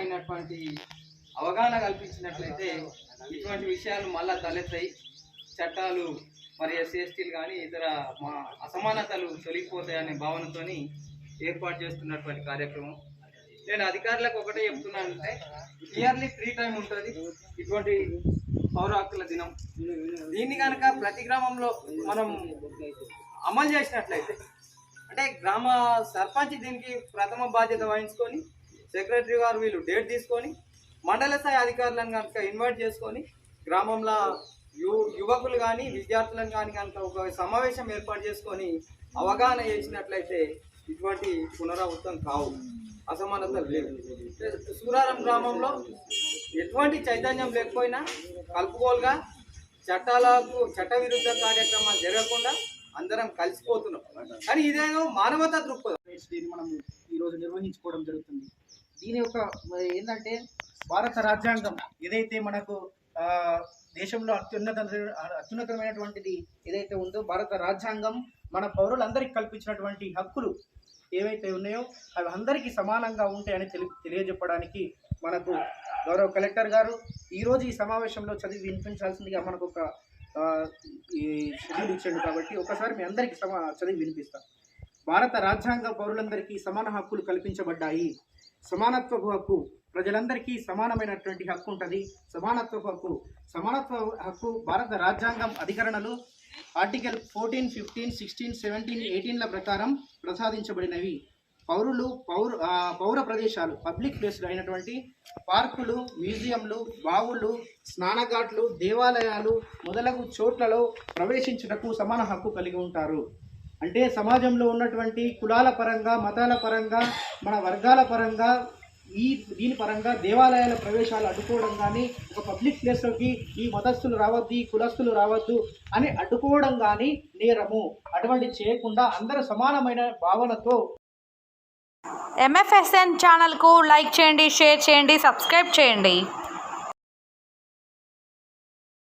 సమానమైనటువంటి అవగాహన కల్పించినట్లయితే ఇటువంటి విషయాలు మళ్ళా తలెత్తాయి. చట్టాలు మరి ఎస్సీ ఎస్టీలు కానీ ఇతర అసమానతలు తొలగిపోతాయనే భావనతోని ఏర్పాటు చేస్తున్నటువంటి కార్యక్రమం. నేను అధికారులకు ఒకటే చెప్తున్నానంటే ఇయర్లీ 3 టైం ఉంటుంది ఇటువంటి పౌర హక్కుల దినం. దీన్ని కనుక ప్రతి గ్రామంలో మనం అమలు చేసినట్లయితే, అంటే గ్రామ సర్పంచ్ దీనికి ప్రథమ బాధ్యత వహించుకొని, సెక్రటరీ గారు వీళ్ళు డేట్ తీసుకొని, మండల స్థాయి అధికారులను కనుక ఇన్వైట్ చేసుకొని గ్రామంలో యువకులు కానీ విద్యార్థులను కానీ కనుక ఒక సమావేశం ఏర్పాటు చేసుకొని అవగాహన చేసినట్లయితే ఇటువంటి పునరావృతం కావు, అసమానతలు లేవు. సూరారం గ్రామంలో ఎటువంటి చైతన్యం లేకపోయినా కలుపుకోలుగా చట్ట విరుద్ధ కార్యక్రమాలు జరగకుండా అందరం కలిసిపోతున్నాం. కానీ ఇదేమో మానవతా దృక్పథం. దీన్ని మనం ఈరోజు నిర్వహించుకోవడం జరుగుతుంది. దీని యొక్క ఏంటంటే భారత రాజ్యాంగం ఏదైతే మనకు దేశంలో అత్యున్నతమైనటువంటిది ఏదైతే ఉందో భారత రాజ్యాంగం మన పౌరులందరికీ కల్పించినటువంటి హక్కులు ఏవైతే ఉన్నాయో అవి అందరికీ సమానంగా ఉంటాయని తెలియజెప్పడానికి మనకు గౌరవ కలెక్టర్ గారు ఈరోజు ఈ సమావేశంలో చదివి వినిపించాల్సిందిగా మనకు ఒక షెడ్యూల్ ఇచ్చాడు. కాబట్టి ఒకసారి మీ అందరికీ చదివి వినిపిస్తాం. భారత రాజ్యాంగ పౌరులందరికీ సమాన హక్కులు కల్పించబడ్డాయి. సమానత్వపు హక్కు, ప్రజలందరికీ సమానమైనటువంటి హక్కు ఉంటుంది. సమానత్వ హక్కు భారత రాజ్యాంగం అధికరణలు ఆర్టికల్ 14, 15, 16, 17, 18ల ప్రకారం ప్రసాదించబడినవి. పౌర ప్రదేశాలు, పబ్లిక్ ప్లేస్లు అయినటువంటి పార్కులు, మ్యూజియంలు, బావులు, స్నానఘాట్లు, దేవాలయాలు మొదలగు చోట్లలో ప్రవేశించుటకు సమాన హక్కు కలిగి ఉంటారు. అంటే సమాజంలో ఉన్నటువంటి కులాల పరంగా, మతాల పరంగా, మన వర్గాల పరంగా దీని పరంగా దేవాలయాల ప్రవేశాలు అడ్డుకోవడం కానీ, ఒక పబ్లిక్ ప్లేస్లోకి ఈ మతస్థులు రావద్దు, ఈ కులస్తులు రావద్దు అని అడ్డుకోవడం కానీ నేరము. అటువంటి చేయకుండా అందరూ సమానమైన భావనతో MFSN ఛానల్కు లైక్ చేయండి, షేర్ చేయండి, సబ్స్క్రైబ్ చేయండి.